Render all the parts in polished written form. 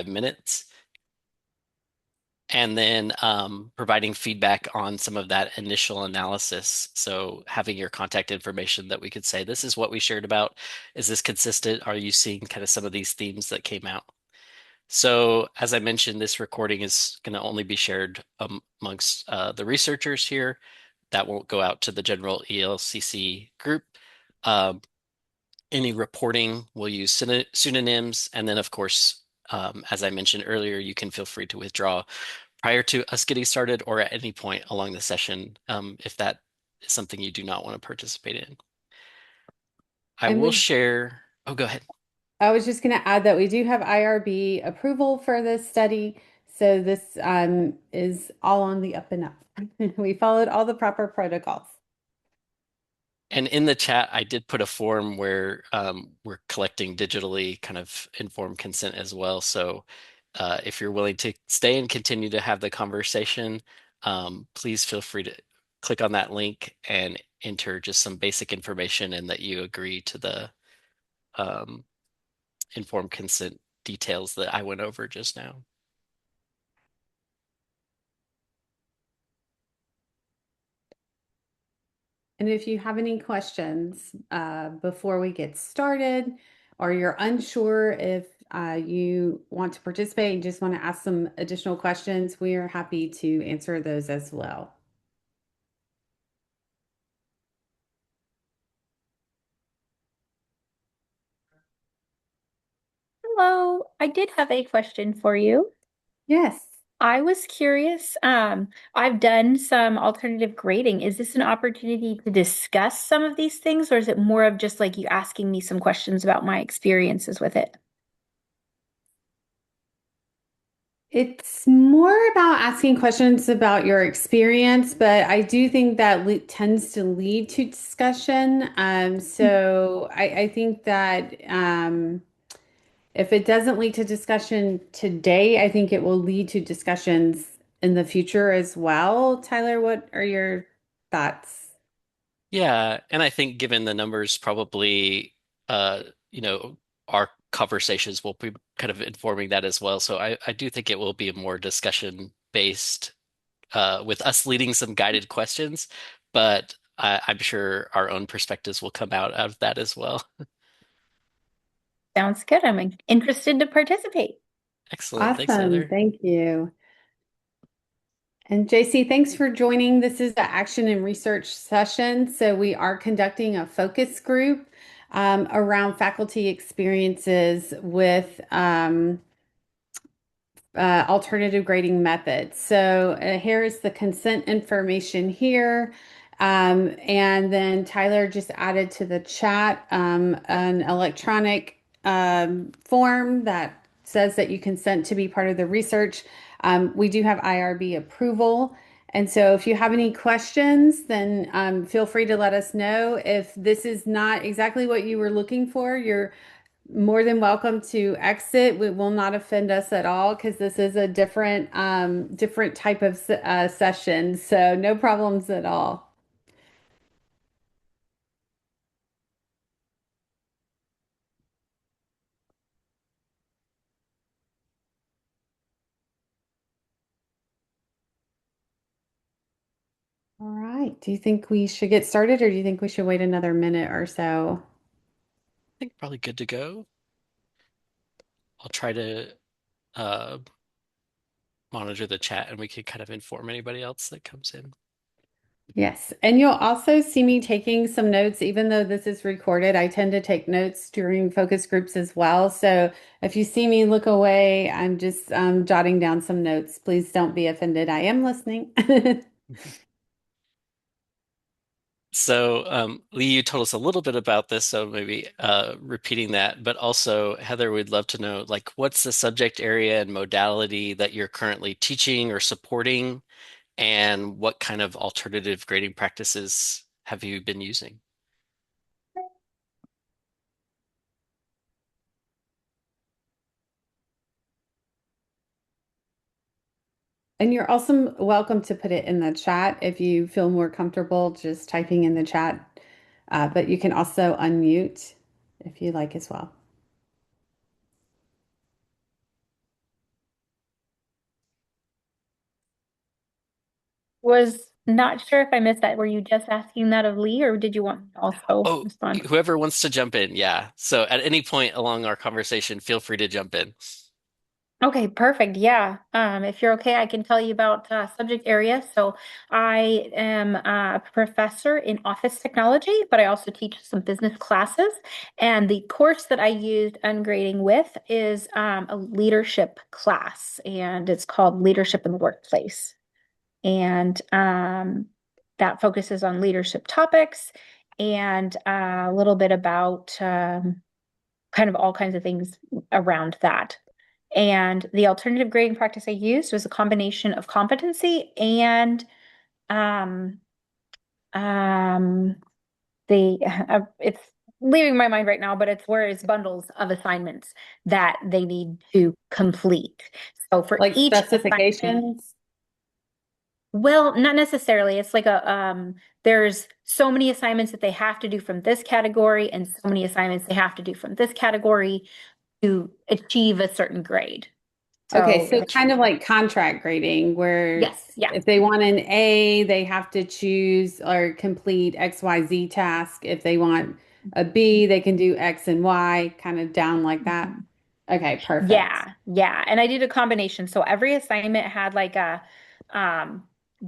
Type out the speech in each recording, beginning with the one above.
minutes. And then providing feedback on some of that initial analysis. So having your contact information that we could say, this is what we shared about. Is this consistent? Are you seeing kind of some of these themes that came out? So as I mentioned, this recording is going to only be shared amongst the researchers here. That won't go out to the general ELCC group. Um, any reporting will use pseudonyms. And then, of course, as I mentioned earlier, you can feel free to withdraw prior to us getting started or at any point along the session if that is something you do not want to participate in. I And will we, share. Oh, go ahead. I was just going to add that we do have IRB approval for this study. So this is all on the up and up. We followed all the proper protocols. And in the chat, I did put a form where we're collecting digitally kind of informed consent as well. So if you're willing to stay and continue to have the conversation, please feel free to click on that link and enter just some basic information and that you agree to the um, informed consent details that I went over just now. And if you have any questions before we get started, or you're unsure if you want to participate and just want to ask some additional questions, we are happy to answer those as well. Hello, I did have a question for you. Yes. I was curious. I've done some alternative grading. Is this an opportunity to discuss some of these things, or is it more of just like you asking me some questions about my experiences with it? It's more about asking questions about your experience, but I do think that le tends to lead to discussion. So I think that if it doesn't lead to discussion today, I think it will lead to discussions in the future as well. Tyler, what are your thoughts? Yeah, and I think given the numbers, probably, uh, you know, our conversations will be kind of informing that as well. So I do think it will be more discussion based, with us leading some guided questions, but I'm sure our own perspectives will come out of that as well. Sounds good. I'm interested to participate. Excellent. Thanks, Awesome. Heather. Thank you. And JC, thanks for joining. This is the action and research session. So we are conducting a focus group around faculty experiences with alternative grading methods. So here is the consent information here. And then Tyler just added to the chat an electronic form that says that you consent to be part of the research. We do have IRB approval. And so if you have any questions, then feel free to let us know. If this is not exactly what you were looking for, you're more than welcome to exit. It will not offend us at all because this is a different type of session. So no problems at all. All right. Do you think we should get started or do you think we should wait another minute or so? I think probably good to go. I'll try to uh, monitor the chat and we can kind of inform anybody else that comes in. Yes. And you'll also see me taking some notes, even though this is recorded. I tend to take notes during focus groups as well. So if you see me look away, I'm just jotting down some notes. Please don't be offended. I am listening. So, Lee, you told us a little bit about this, so maybe repeating that, but also, Heather, we'd love to know, like, what's the subject area and modality that you're currently teaching or supporting, and what kind of alternative grading practices have you been using? And you're also welcome to put it in the chat if you feel more comfortable just typing in the chat. But you can also unmute if you like as well. was not sure if I missed that. Were you just asking that of Lee, or did you want me to also Oh, respond? whoever wants to jump in, yeah. So at any point along our conversation, feel free to jump in. Okay, perfect. Yeah. If you're okay, I can tell you about subject area. So I am a professor in office technology, but I also teach some business classes. And the course that I used ungrading with is a leadership class, and it's called Leadership in the Workplace. And that focuses on leadership topics and a little bit about kind of all kinds of things around that. And the alternative grading practice I used was a combination of competency and um, um, it's leaving my mind right now, but it's where it's bundles of assignments that they need to complete. So for Like each assignment, specifications? well, not necessarily. It's like there's so many assignments that they have to do from this category and so many assignments they have to do from this category to achieve a certain grade. Okay, So so kind of like contract grading, where yes, yeah. if they want an A, they have to choose or complete XYZ task. If they want a B, they can do X and Y, kind of down like that. Mhm. Okay, perfect. Yeah, yeah. And I did a combination. So every assignment had like um,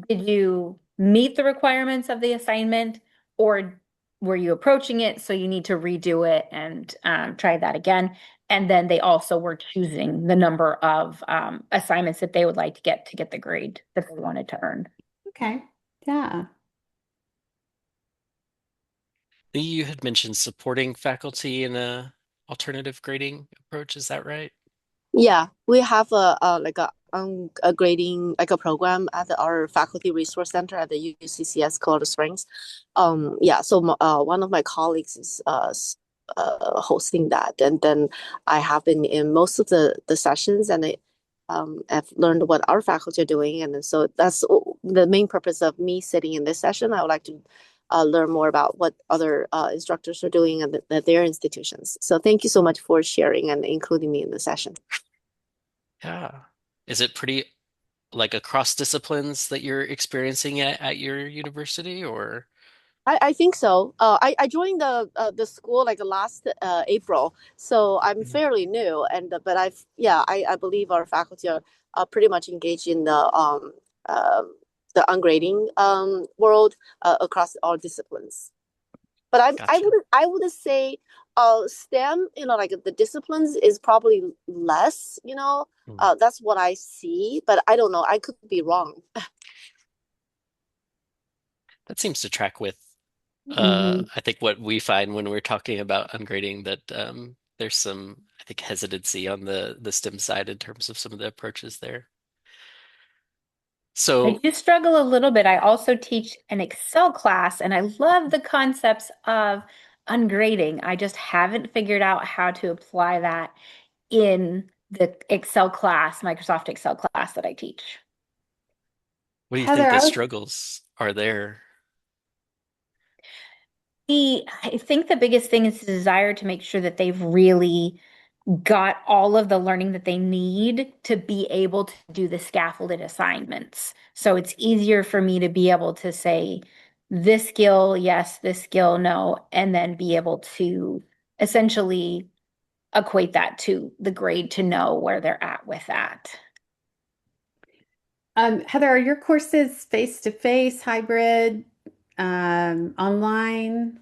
did you meet the requirements of the assignment or were you approaching it? So you need to redo it and try that again. And then they also were choosing the number of assignments that they would like to get the grade that they wanted to earn. Okay, yeah. You had mentioned supporting faculty in a alternative grading approach. Is that right? Yeah, we have a grading like a program at our faculty resource center at the UCCS Colorado Springs. Yeah, so one of my colleagues is hosting that, and then I have been in most of the sessions, and I've learned what our faculty are doing, and so that's the main purpose of me sitting in this session. I would like to learn more about what other instructors are doing at their institutions. So thank you so much for sharing and including me in the session. Yeah. Is it pretty like across disciplines that you're experiencing at your university or? I think so. I joined the school like last April, so I'm Mhm. fairly new. And but I believe our faculty are pretty much engaged in uh, the ungrading world across all disciplines. But Gotcha. I would say STEM, like the disciplines is probably less. Mm. That's what I see, but I don't know. I could be wrong. That seems to track with Hmm. I think what we find when we're talking about ungrading that there's some I think hesitancy on the STEM side in terms of some of the approaches there. I So do struggle a little bit. I also teach an Excel class, and I love the concepts of ungrading. I just haven't figured out how to apply that in the Excel class, Microsoft Excel class that I teach. what do you think Heather, the I was struggles are there? I think the biggest thing is the desire to make sure that they've really got all of the learning that they need to be able to do the scaffolded assignments. So it's easier for me to be able to say this skill, yes, this skill, no, and then be able to essentially equate that to the grade to know where they're at with that. Heather, are your courses face to face, hybrid, online?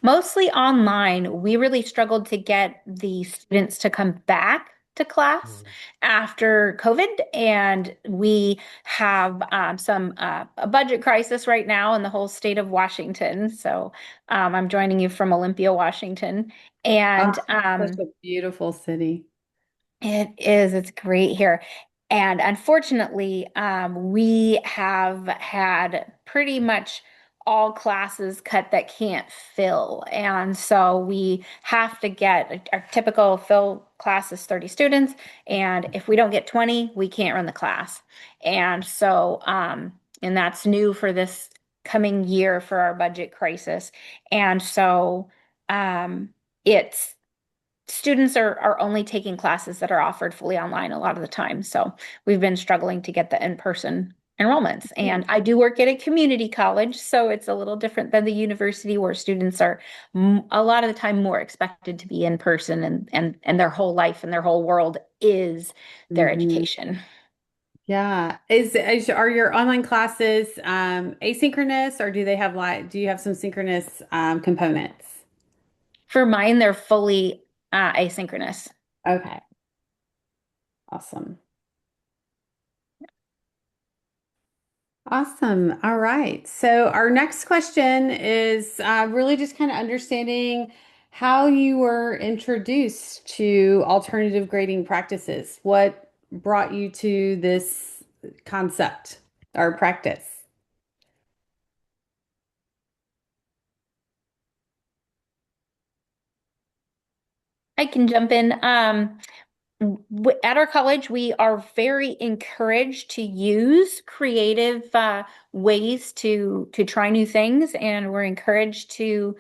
Mostly online, we really struggled to get the students to come back to class Mm. after COVID, and we have some a budget crisis right now in the whole state of Washington. So I'm joining you from Olympia, Washington, Oh, and such a beautiful city. it is. It's great here. And unfortunately, we have had pretty much all classes cut that can't fill. And so we have to get our typical fill class is 30 students. And if we don't get 20, we can't run the class. And so, and that's new for this coming year for our budget crisis. And so, um, it's students are only taking classes that are offered fully online a lot of the time. So we've been struggling to get the in-person enrollments. And I do work at a community college, so it's a little different than the university where students are a lot of the time more expected to be in person and their whole life and their whole world is their Hmm. education. Yeah. Are your online classes asynchronous or do they have do you have some synchronous components? For mine, they're fully asynchronous. Okay. Awesome. Awesome. All right. So our next question is really just kind of understanding how you were introduced to alternative grading practices. What brought you to this concept or practice? I can jump in. At our college, we are very encouraged to use creative ways to try new things, and we're encouraged to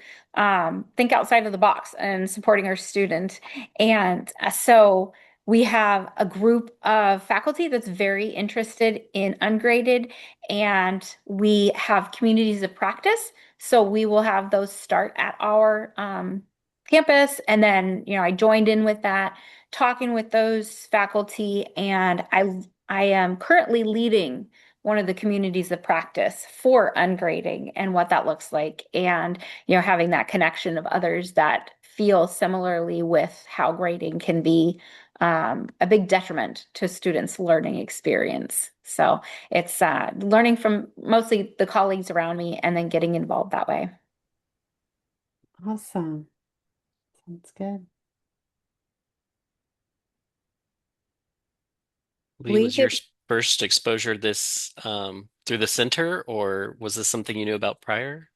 think outside of the box and supporting our student. And so we have a group of faculty that's very interested in ungraded, and we have communities of practice. So we will have those start at our campus, and then I joined in with that talking with those faculty, and I am currently leading one of the communities of practice for ungrading and what that looks like, and having that connection of others that feel similarly with how grading can be a big detriment to students' learning experience. So it's learning from mostly the colleagues around me and then getting involved that way. Awesome. Sounds good. Lee, Lee, was your first exposure this through the center, or was this something you knew about prior?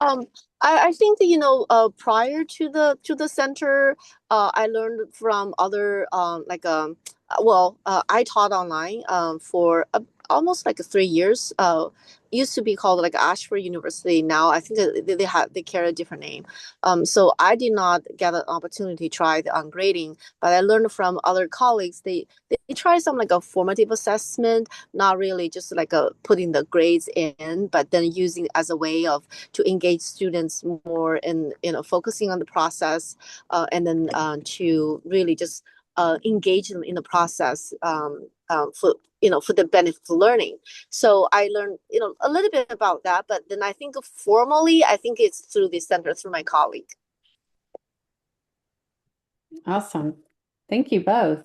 Um, I think that prior to the center, I learned from other I taught online for almost like 3 years. Used to be called like Ashford University. Now I think that they carry a different name. So I did not get an opportunity to try the ungrading, but I learned from other colleagues. They try some like a formative assessment, not really just like a putting the grades in, but then using as a way of to engage students more in focusing on the process, and then to really just engage them in the process, for for the benefit of learning. So I learned a little bit about that, but then I think formally I think it's through the center, through my colleague. Awesome. Thank you both.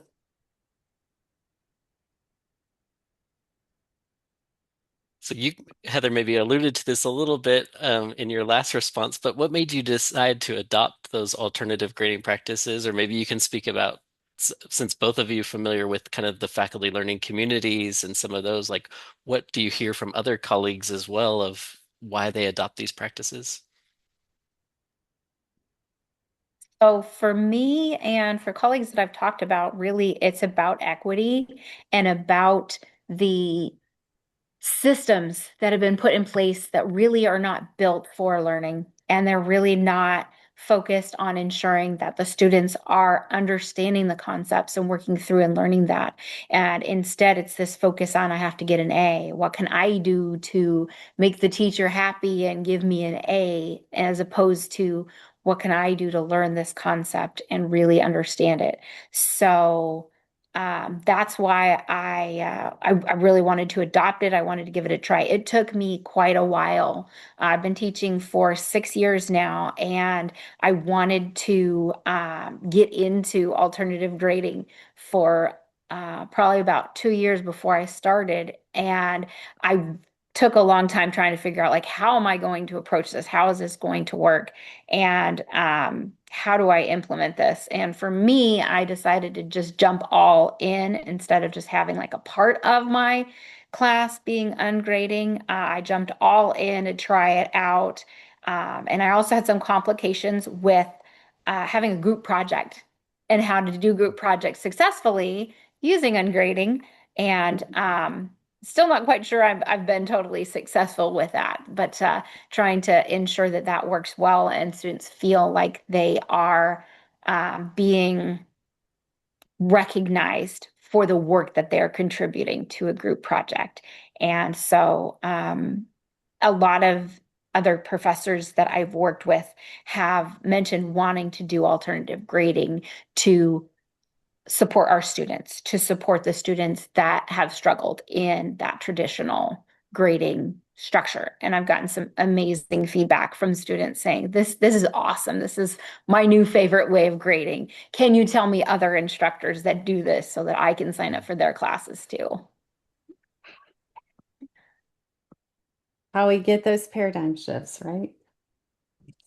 So you, Heather, maybe alluded to this a little bit in your last response, but what made you decide to adopt those alternative grading practices? Or maybe you can speak about, since both of you familiar with kind of the faculty learning communities and some of those, like what do you hear from other colleagues as well of why they adopt these practices? So for me and for colleagues that I've talked about, really it's about equity and about the systems that have been put in place that really are not built for learning. And they're really not focused on ensuring that the students are understanding the concepts and working through and learning that. And instead, it's this focus on I have to get an A. What can I do to make the teacher happy and give me an A, as opposed to what can I do to learn this concept and really understand it? So, that's why I really wanted to adopt it. I wanted to give it a try. It took me quite a while. I've been teaching for 6 years now, and I wanted to get into alternative grading for probably about 2 years before I started. And I took a long time trying to figure out like how am I going to approach this? How is this going to work? And how do I implement this? And for me, I decided to just jump all in instead of just having like a part of my class being ungrading. I jumped all in to try it out. And I also had some complications with having a group project and how to do group projects successfully using ungrading. And still not quite sure I've been totally successful with that, but trying to ensure that that works well and students feel like they are being recognized for the work that they're contributing to a group project. And so a lot of other professors that I've worked with have mentioned wanting to do alternative grading to support our students, to support the students that have struggled in that traditional grading structure. And I've gotten some amazing feedback from students saying, this is awesome. This is my new favorite way of grading. Can you tell me other instructors that do this so that I can sign up for their classes too? How we get those paradigm shifts, right?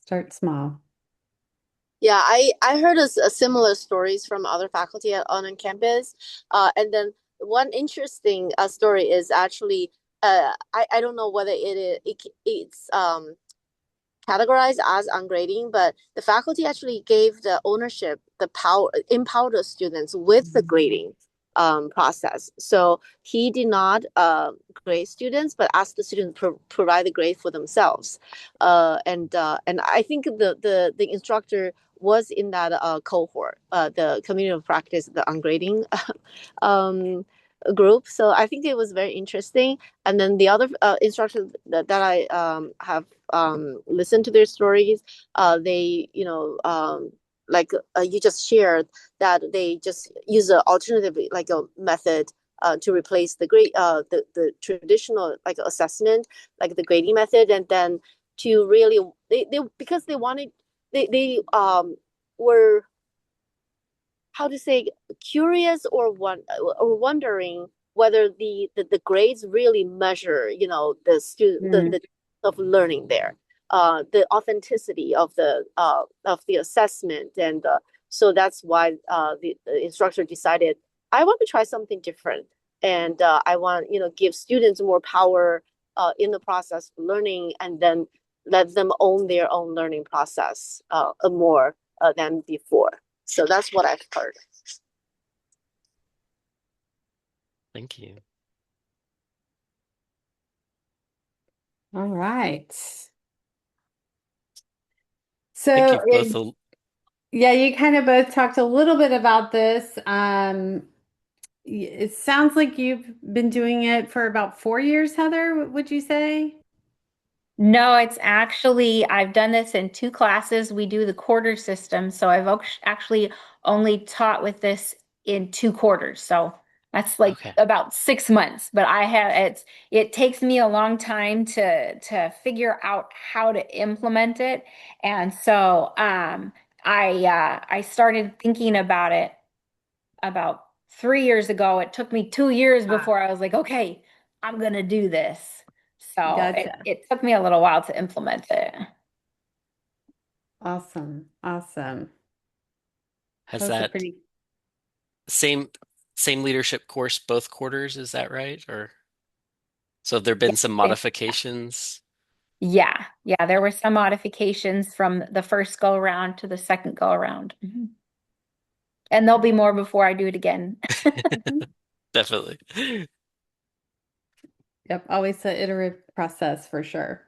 Start small. Yeah, I heard a similar stories from other faculty on campus. And then one interesting story is actually I don't know whether it's categorized as ungrading, but the faculty actually gave the ownership, the power, empowered the students with the grading process. So he did not grade students, but asked the students to provide the grade for themselves. And I think the instructor was in that cohort, the community of practice, the ungrading um, group. So I think it was very interesting. And then the other instructors that I have listened to their stories, they, like you just shared, that they just use an alternative, like a method to replace the grade, the traditional like assessment, like the grading method, and then to really they because they wanted they were, how to say, curious or wondering whether the grades really measure, the student Mm. the of learning there, the authenticity of the assessment. And so that's why the instructor decided, I want to try something different, and I want, give students more power in the process of learning, and then let them own their own learning process more than before. So that's what I've heard. Thank you. All right. I think So, you've both yeah, you kind of both talked a little bit about this. It sounds like you've been doing it for about 4 years, Heather, would you say? No, it's actually, I've done this in two classes. We do the quarter system. So I've actually only taught with this in two quarters. So that's like okay. about 6 months. But it takes me a long time to figure out how to implement it. And so I started thinking about it about 3 years ago. It took me 2 years Ah, before I was like, okay, I'm gonna do this. So gotcha. it took me a little while to implement it. Awesome. Awesome. Has That's a that pretty, same same leadership course both quarters, is that right? Or so have there been some Yeah. modifications? Yeah, there were some modifications from the first go around to the second go around. Mhm. And there'll be more before I do it again. Mhm. Definitely. Yep, always the iterative process for sure.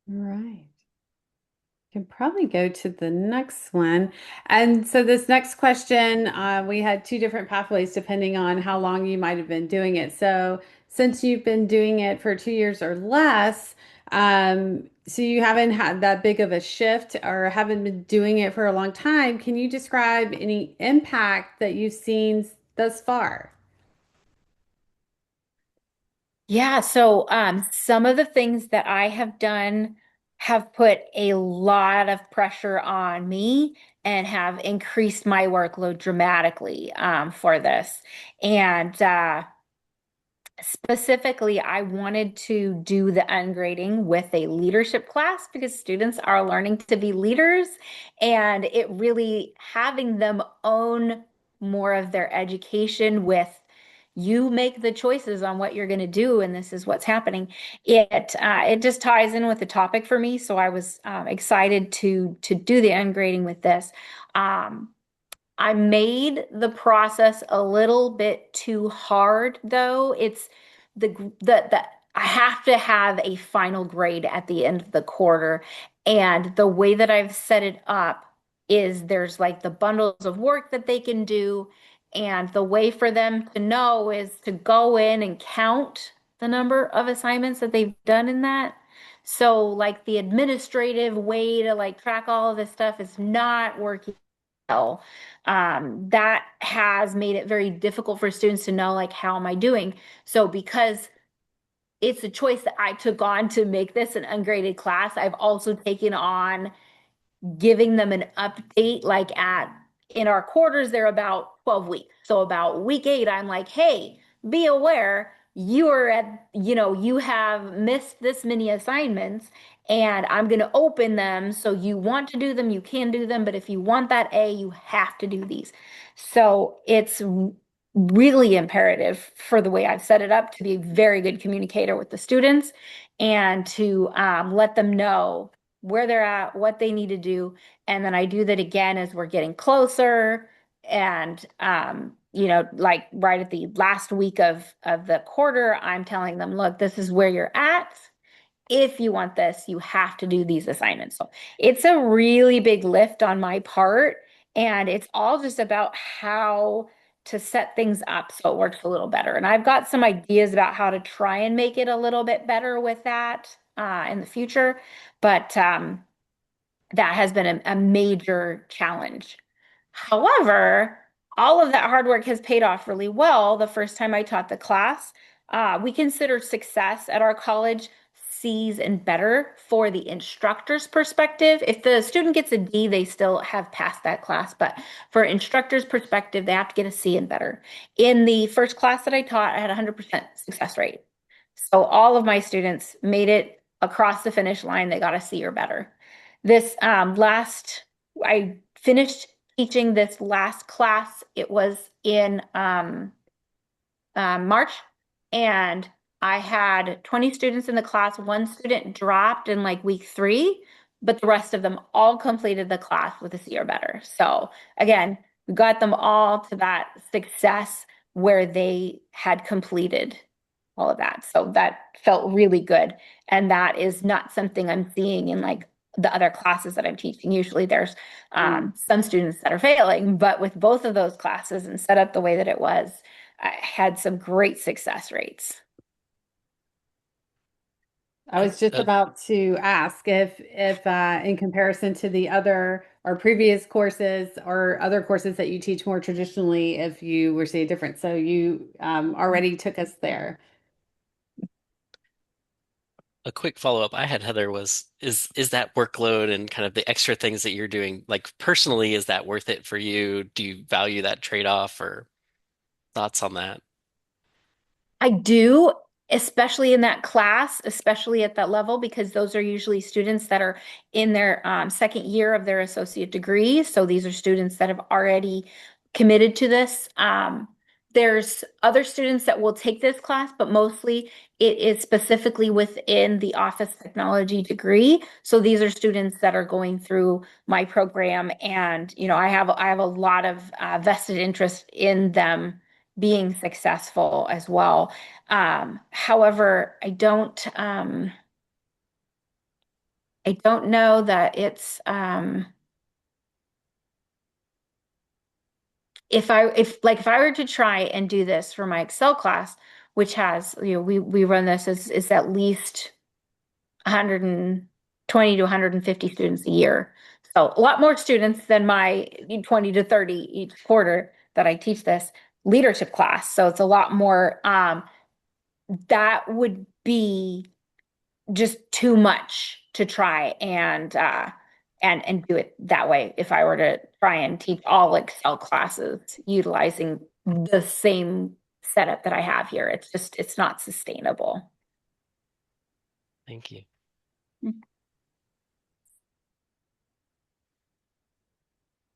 All right. Can probably go to the next one. And so this next question, we had two different pathways depending on how long you might have been doing it. So since you've been doing it for 2 years or less, so you haven't had that big of a shift or haven't been doing it for a long time, can you describe any impact that you've seen thus far? Yeah, so some of the things that I have done have put a lot of pressure on me and have increased my workload dramatically for this. And specifically, I wanted to do the ungrading with a leadership class because students are learning to be leaders, and it really having them own more of their education with you make the choices on what you're going to do, and this is what's happening. It just ties in with the topic for me, so I was excited to do the ungrading with this. Um, I made the process a little bit too hard, though. It's the I have to have a final grade at the end of the quarter, and the way that I've set it up. is there's like the bundles of work that they can do. And the way for them to know is to go in and count the number of assignments that they've done in that. So like the administrative way to like track all of this stuff is not working well. That has made it very difficult for students to know like how am I doing. So because it's a choice that I took on to make this an ungraded class, I've also taken on giving them an update like at in our quarters they're about 12 weeks, so about week 8 I'm like, hey, be aware you are at, you have missed this many assignments and I'm going to open them, so you want to do them, you can do them, but if you want that A, you have to do these. So it's really imperative for the way I've set it up to be a very good communicator with the students and to let them know where they're at, what they need to do. And then I do that again as we're getting closer. And like right at the last week of the quarter, I'm telling them, look, this is where you're at. If you want this, you have to do these assignments. So it's a really big lift on my part. And it's all just about how to set things up so it works a little better. And I've got some ideas about how to try and make it a little bit better with that in the future. But that has been a major challenge. However, all of that hard work has paid off really well. The first time I taught the class, we consider success at our college C's and better for the instructor's perspective. If the student gets a D, they still have passed that class, but for instructor's perspective, they have to get a C and better. In the first class that I taught, I had 100% success rate. So all of my students made it across the finish line. They got a C or better. This I finished teaching this last class. It was in March, and I had 20 students in the class. One student dropped in like week 3, but the rest of them all completed the class with a C or better. So again, we got them all to that success where they had completed all of that. So that felt really good. And that is not something I'm seeing in like the other classes that I'm teaching. Usually there's some students that are failing, but with both of those classes and set up the way that it was, I had some great success rates. I was just about to ask if in comparison to the other or previous courses or other courses that you teach more traditionally, if you were seeing a difference. So you already took us there. A quick follow-up I had, Heather, was is that workload and kind of the extra things that you're doing, like personally, is that worth it for you? Do you value that trade-off or thoughts on that? I do, especially in that class, especially at that level, because those are usually students that are in their second year of their associate degree. So these are students that have already committed to this. There's other students that will take this class, but mostly it is specifically within the office technology degree. So these are students that are going through my program, and I have a lot of vested interest in them being successful as well. However, I don't know that it's if I were to try and do this for my Excel class, which has, we run this as is at least 120 to 150 students a year. So a lot more students than my 20 to 30 each quarter that I teach this leadership class. So it's a lot more. That would be just too much to try and do it that way if I were to try and teach all Excel classes utilizing the same setup that I have here. It's not sustainable. Thank you.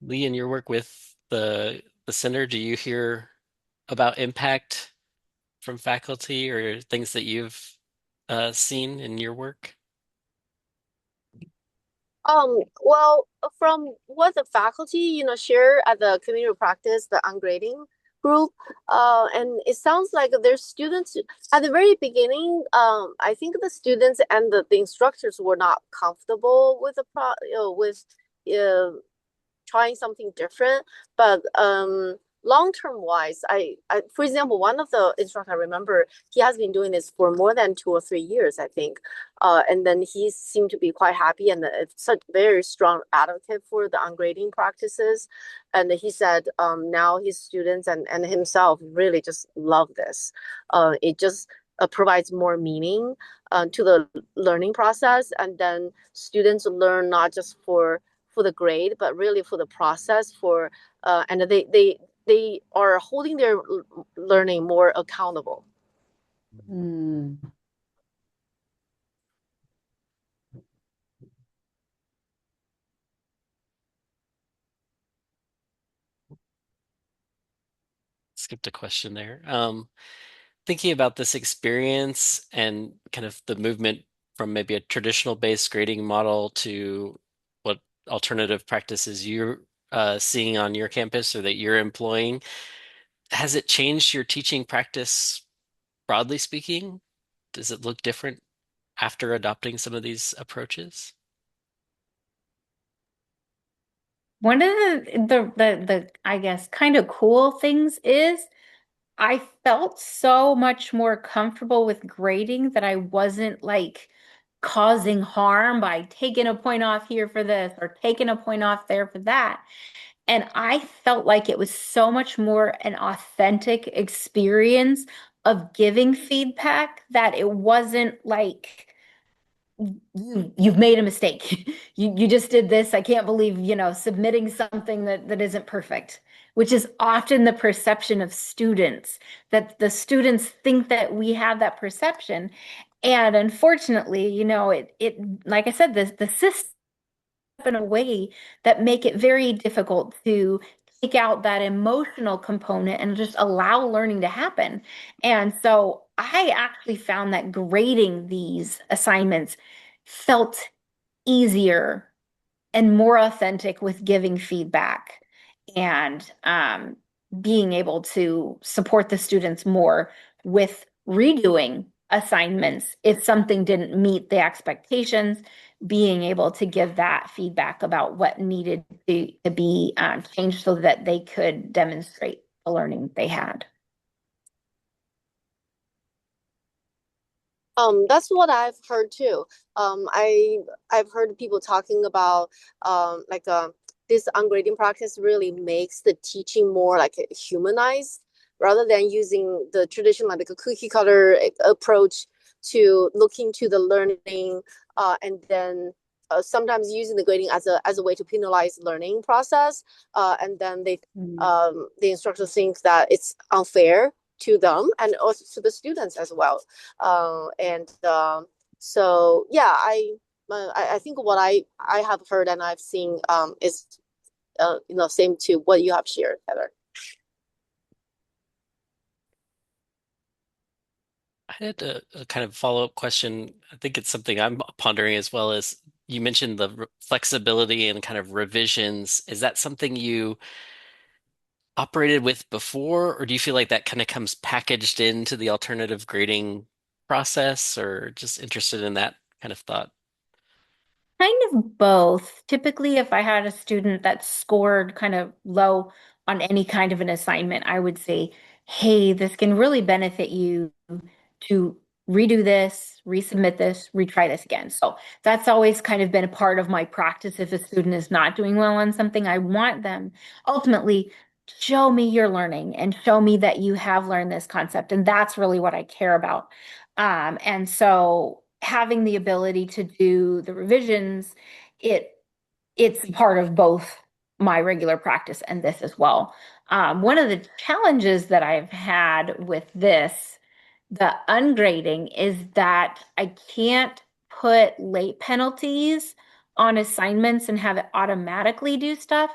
Lee, in your work with the center, do you hear about impact from faculty or things that you've seen in your work? Well, from what the faculty, share at the community practice, the ungrading group, and it sounds like there's students at the very beginning. I think the students and the instructors were not comfortable with the trying something different. But long term wise, for example, one of the instructors I remember, he has been doing this for more than 2 or 3 years, I think. And then he seemed to be quite happy, and it's such very strong advocate for the ungrading practices. And he said now his students and himself really just love this. It just provides more meaning to the learning process, and then students learn not just for the grade, but really for the process. And they are holding their learning more accountable. Mm. Skipped a question there. Thinking about this experience and kind of the movement from maybe a traditional based grading model to what alternative practices you're seeing on your campus or that you're employing, has it changed your teaching practice broadly speaking? Does it look different after adopting some of these approaches? One of the I guess kind of cool things is I felt so much more comfortable with grading that I wasn't like causing harm by taking a point off here for this or taking a point off there for that. And I felt like it was so much more an authentic experience of giving feedback that it wasn't like you've made a mistake. You just did this. I can't believe, submitting something that isn't perfect, which is often the perception of students, that the students think that we have that perception. And unfortunately, it like I said, the system in a way that make it very difficult to take out that emotional component and just allow learning to happen. And so I actually found that grading these assignments felt easier and more authentic with giving feedback and being able to support the students more with redoing assignments if something didn't meet the expectations, being able to give that feedback about what needed to be changed so that they could demonstrate the learning they had. That's what I've heard too. I've heard people talking about like this ungrading practice really makes the teaching more like humanized rather than using the traditional like a cookie cutter approach to looking to the learning and then sometimes using the grading as a way to penalize learning process and then the instructor thinks that it's unfair to them and also to the students as well. And so yeah, I think what I have heard and I've seen is same to what you have shared, Heather. I had a kind of follow-up question. I think it's something I'm pondering as well as you mentioned the flexibility and kind of revisions. Is that something you operated with before, or do you feel like that kind of comes packaged into the alternative grading process, or just interested in that kind of thought? Kind of both. Typically, if I had a student that scored kind of low on any kind of an assignment, I would say, hey, this can really benefit you to redo this, resubmit this, retry this again. So that's always kind of been a part of my practice. If a student is not doing well on something, I want them ultimately show me your learning and show me that you have learned this concept. And that's really what I care about. And so having the ability to do the revisions, it it's part of both my regular practice and this as well. One of the challenges that I've had with this, the ungrading, is that I can't put late penalties on assignments and have it automatically do stuff.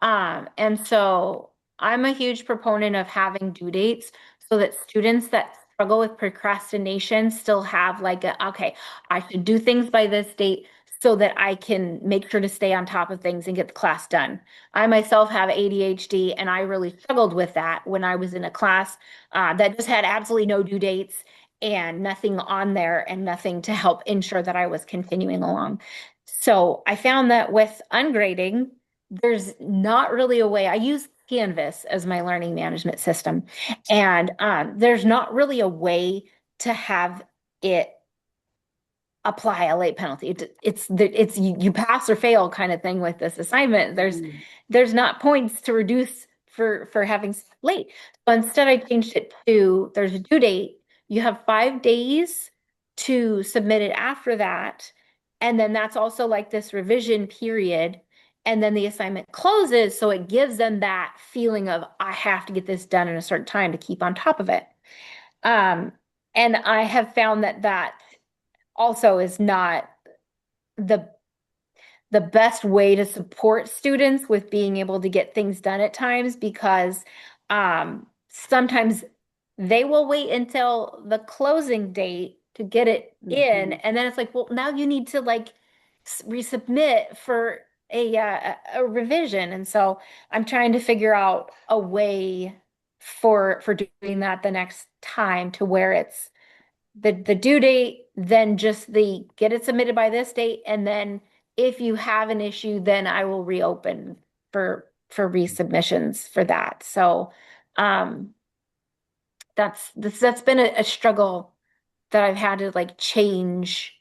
And so I'm a huge proponent of having due dates so that students that struggle with procrastination still have like okay, I should do things by this date so that I can make sure to stay on top of things and get the class done. I myself have ADHD, and I really struggled with that when I was in a class that just had absolutely no due dates and nothing on there and nothing to help ensure that I was continuing along. So I found that with ungrading, there's not really a way. I use Canvas as my learning management system, and there's not really a way to have it apply a late penalty. It's you pass or fail kind of thing with this assignment. There's not points to reduce for having late. So instead, I changed it to there's a due date. You have 5 days to submit it after that, and then that's also like this revision period. And then the assignment closes, so it gives them that feeling of I have to get this done in a certain time to keep on top of it. Um, and I have found that that also is not the the best way to support students with being able to get things done at times because sometimes they will wait until the closing date to get it in, and then it's like, well, now you need to like resubmit for a revision, and so I'm trying to figure out a way for doing that the next time to where it's the due date, then just the get it submitted by this date, and then if you have an issue, then I will reopen for resubmissions for that. So um that's been a struggle that I've had to like change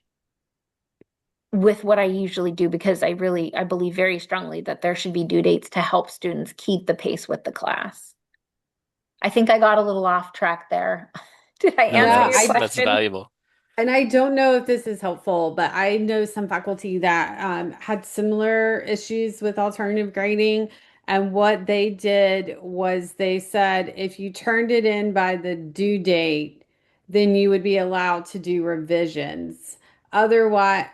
with what I usually do because I believe very strongly that there should be due dates to help students keep the pace with the class. I think I got a little off track there. Did I No, answer Yeah, your that's question? valuable. and I don't know if this is helpful, but I know some faculty that had similar issues with alternative grading. And what they did was they said if you turned it in by the due date, then you would be allowed to do revisions. Otherwise,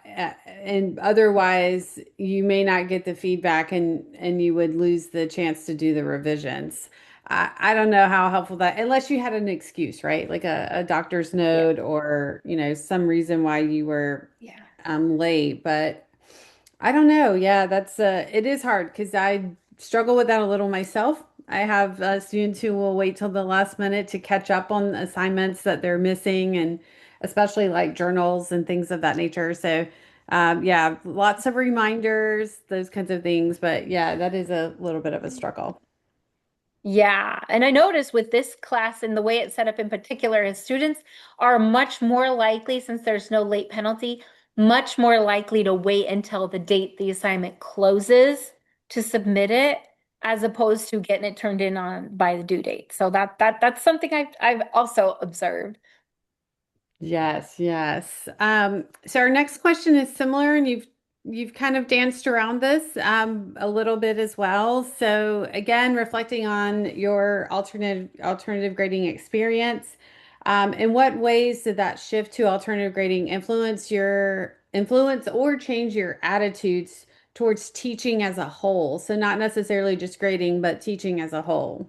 you may not get the feedback and you would lose the chance to do the revisions. I don't know how helpful that, unless you had an excuse, right? Like a doctor's Yeah. note or, some reason why you were Yeah. late. But I don't know. Yeah, it is hard because I struggle with that a little myself. I have students who will wait till the last minute to catch up on assignments that they're missing, and especially like journals and things of that nature. So, yeah, lots of reminders, those kinds of things. But yeah, that is a little bit of a struggle. Yeah, and I noticed with this class and the way it's set up in particular, is students are much more likely, since there's no late penalty, much more likely to wait until the date the assignment closes to submit it, as opposed to getting it turned in on by the due date. So that's something I've also observed. Yes, yes. So our next question is similar, and you've kind of danced around this a little bit as well. So again, reflecting on your alternative grading experience, in what ways did that shift to alternative grading influence or change your attitudes towards teaching as a whole? So not necessarily just grading, but teaching as a whole.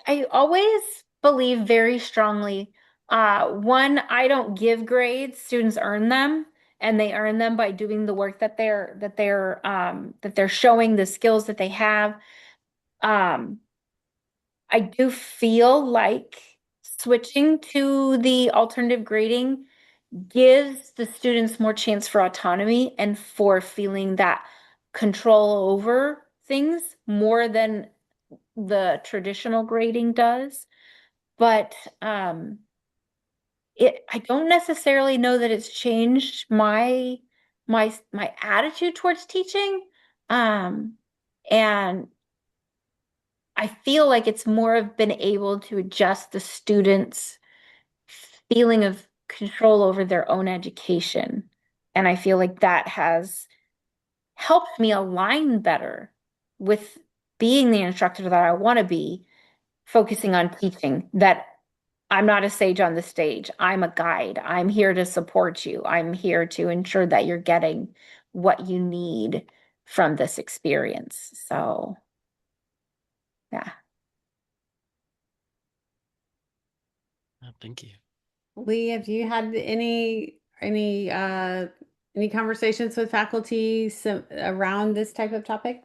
I always believe very strongly. One, I don't give grades. Students earn them, and they earn them by doing the work that they're showing the skills that they have. Um, I do feel like switching to the alternative grading gives the students more chance for autonomy and for feeling that control over things more than the traditional grading does. But I don't necessarily know that it's changed my attitude towards teaching. Um, and I feel like it's more of been able to adjust the students' feeling of control over their own education. And I feel like that has helped me align better with being the instructor that I want to be, focusing on teaching, that I'm not a sage on the stage. I'm a guide. I'm here to support you. I'm here to ensure that you're getting what you need from this experience. So, yeah. Thank you. Lee, have you had any conversations with faculty around this type of topic?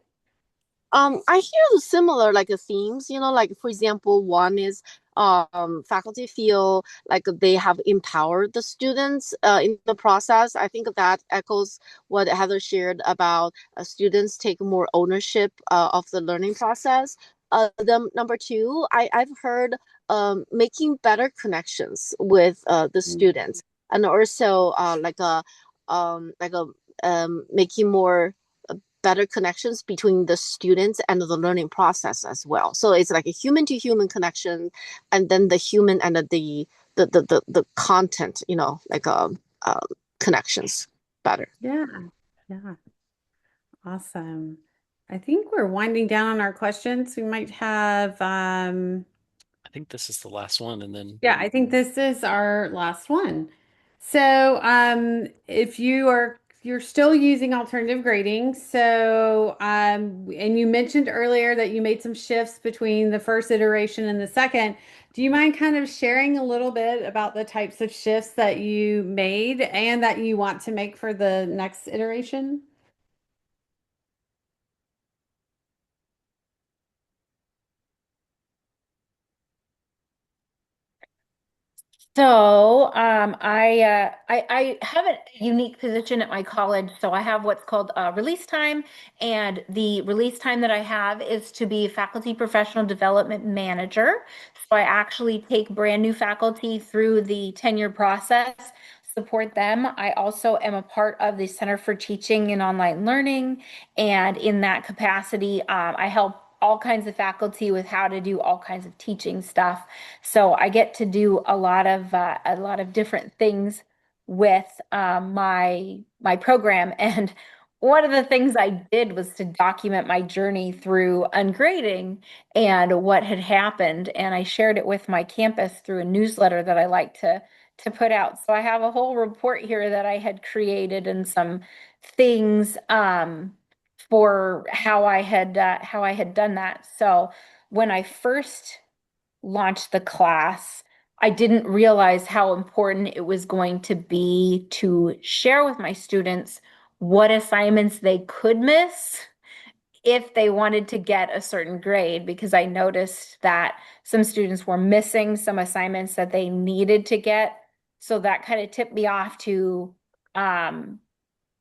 I hear the similar like themes, like for example, one is faculty feel like they have empowered the students in the process. I think that echoes what Heather shared about students take more ownership of the learning process. The number two, I've heard making better connections with the students, and also like a making more better connections between the students and the learning process as well. So it's like a human to human connection, and then the human and the content, like connections better. Yeah. Yeah. Awesome. I think we're winding down on our questions. We might have, I think this is the last one, and then yeah, I think this is our last one. So, if you're still using alternative grading, so and you mentioned earlier that you made some shifts between the first iteration and the second. Do you mind kind of sharing a little bit about the types of shifts that you made and that you want to make for the next iteration? So, I have a unique position at my college. So I have what's called release time, and the release time that I have is to be faculty professional development manager. So I actually take brand new faculty through the tenure process, support them. I also am a part of the Center for Teaching and Online Learning, and in that capacity, I help all kinds of faculty with how to do all kinds of teaching stuff. So I get to do a lot of different things with my program. And one of the things I did was to document my journey through ungrading and what had happened. And I shared it with my campus through a newsletter that I like to put out. So I have a whole report here that I had created and some things for how I had done that. So when I first launched the class, I didn't realize how important it was going to be to share with my students what assignments they could miss if they wanted to get a certain grade, because I noticed that some students were missing some assignments that they needed to get. So that kind of tipped me off to um,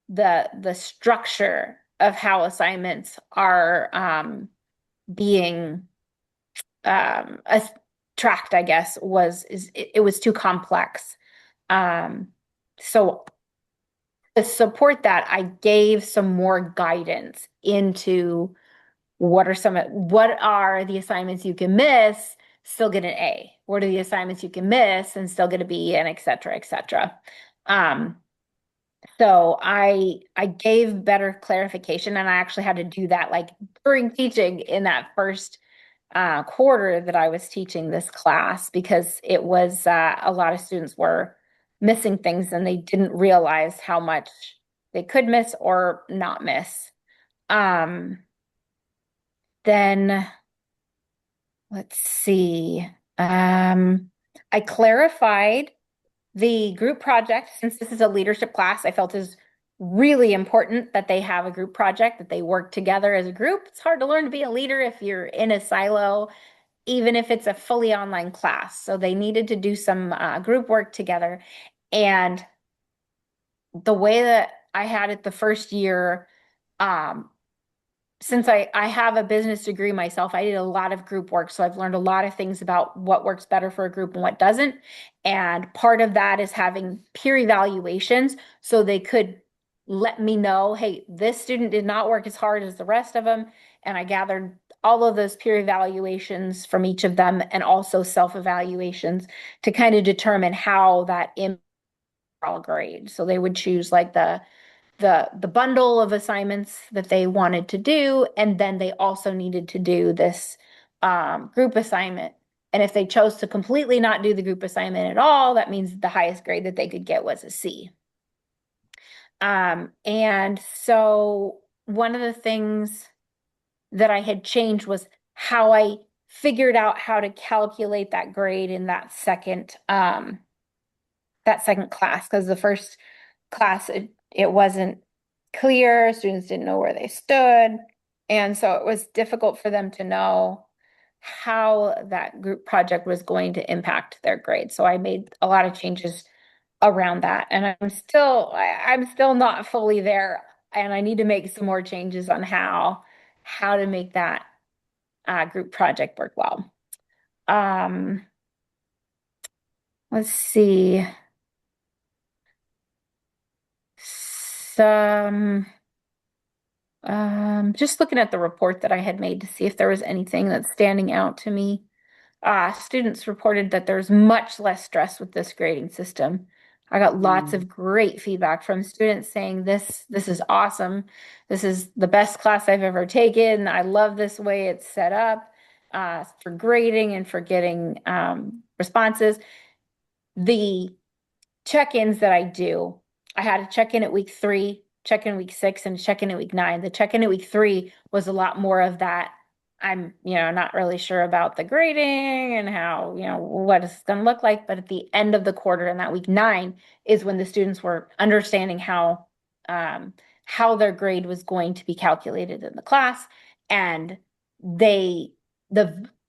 the structure of how assignments are being a tracked, I guess, it was too complex. Um, so to support that, I gave some more guidance into what are the assignments you can miss, still get an A. What are the assignments you can miss and still get a B, and et cetera, et cetera. Um, so I gave better clarification, and I actually had to do that like during teaching in that first quarter that I was teaching this class, because it was a lot of students were missing things and they didn't realize how much they could miss or not miss. Um, then let's see. I clarified the group project. Since this is a leadership class, I felt is really important that they have a group project, that they work together as a group. It's hard to learn to be a leader if you're in a silo, even if it's a fully online class. So they needed to do some group work together. And the way that I had it the first year, um, since I have a business degree myself, I did a lot of group work. So I've learned a lot of things about what works better for a group and what doesn't. And part of that is having peer evaluations so they could let me know, hey, this student did not work as hard as the rest of them. And I gathered all of those peer evaluations from each of them, and also self-evaluations to kind of determine how that overall grade. So they would choose like the bundle of assignments that they wanted to do, and then they also needed to do this group assignment. And if they chose to completely not do the group assignment at all, that means the highest grade that they could get was a C. And so one of the things that I had changed was how I figured out how to calculate that grade in that second class, because the first class it wasn't clear. Students didn't know where they stood. And so it was difficult for them to know how that group project was going to impact their grade. So I made a lot of changes around that. And I'm still not fully there. And I need to make some more changes on how to make that group project work well. Um, let's see. Some just looking at the report that I had made to see if there was anything that's standing out to me. Students reported that there's much less stress with this grading system. I got lots Mm. of great feedback from students saying this is awesome. This is the best class I've ever taken. I love this way it's set up for grading and for getting responses. The check-ins that I do, I had a check-in at week 3, check-in week 6, and check-in at week 9. The check-in at week 3 was a lot more of that. I'm, not really sure about the grading and how, what it's going to look like. But at the end of the quarter in that week 9 is when the students were understanding um, how their grade was going to be calculated in the class. And the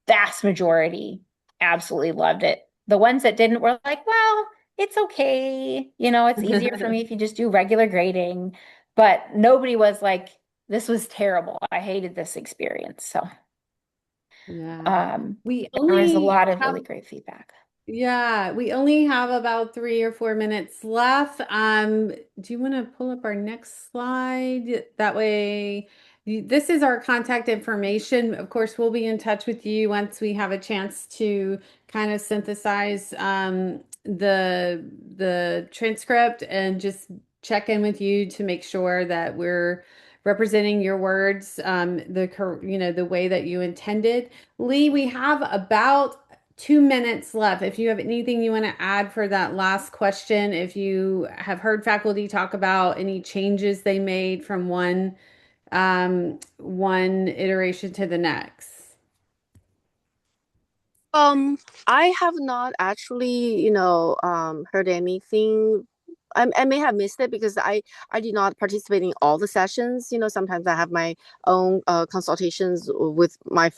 vast majority absolutely loved it. The ones that didn't were like, well, it's okay. It's easier for me if you just do regular grading. But nobody was like, this was terrible. I hated this experience. So Yeah. um, We there was a only lot of have really great feedback. Yeah, we only have about 3 or 4 minutes left. Do you want to pull up our next slide? That way, this is our contact information. Of course, we'll be in touch with you once we have a chance to kind of synthesize the transcript and just check in with you to make sure that we're representing your words the way that you intended. Lee, we have about 2 minutes left. If you have anything you want to add for that last question, if you have heard faculty talk about any changes they made from one iteration to the next. I have not actually, heard anything. I may have missed it because I did not participate in all the sessions. Sometimes I have my own consultations with my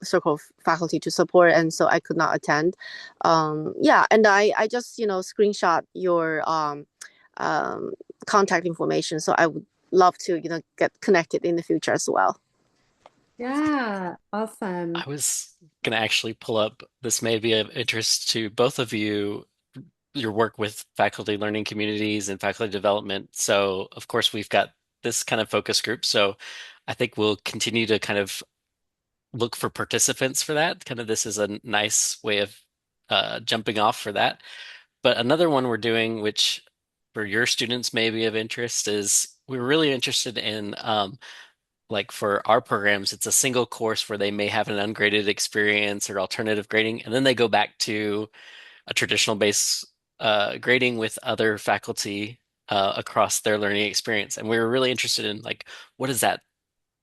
circle of faculty to support, and so I could not attend. Yeah, and I just screenshot your um, contact information, so I would love to get connected in the future as well. Yeah, I awesome. was going to actually pull up, this may be of interest to both of you, your work with faculty learning communities and faculty development. So, of course, we've got this kind of focus group. So, I think we'll continue to kind of look for participants for that. Kind of this is a nice way of jumping off for that. But another one we're doing, which for your students may be of interest, is we're really interested in like for our programs, it's a single course where they may have an ungraded experience or alternative grading, and then they go back to a traditional base grading with other faculty across their learning experience. And we were really interested in like, what does that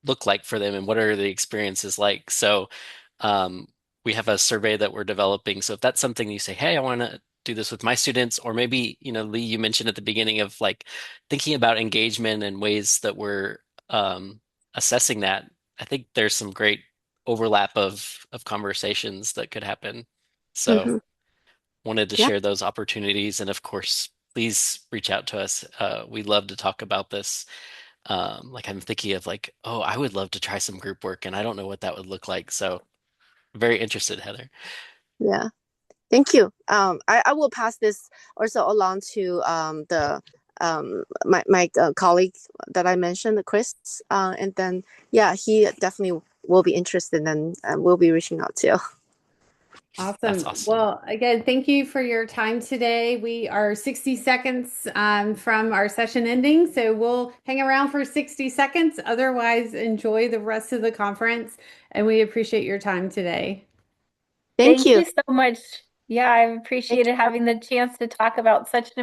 look like for them and what are the experiences like? So um, we have a survey that we're developing. So if that's something you say, hey, I want to do this with my students, or maybe, Lee, you mentioned at the beginning of like thinking about engagement and ways that we're assessing that. I think there's some great overlap of conversations that could happen. So Hmm. wanted to Yeah. share those opportunities. And of course, please reach out to us. We'd love to talk about this. Like I'm thinking of like, oh, I would love to try some group work and I don't know what that would look like. So very interested, Heather. Yeah. Thank you. I will pass this also along to the my colleague that I mentioned, Chris, and then yeah, he definitely will be interested and will be reaching out to. That's Awesome. awesome. Well, again, thank you for your time today. We are 60 seconds from our session ending, so we'll hang around for 60 seconds. Otherwise, enjoy the rest of the conference, and we appreciate your time today. Thank Thank you. you so much. Yeah, I Thank appreciated you. having the chance to talk about such an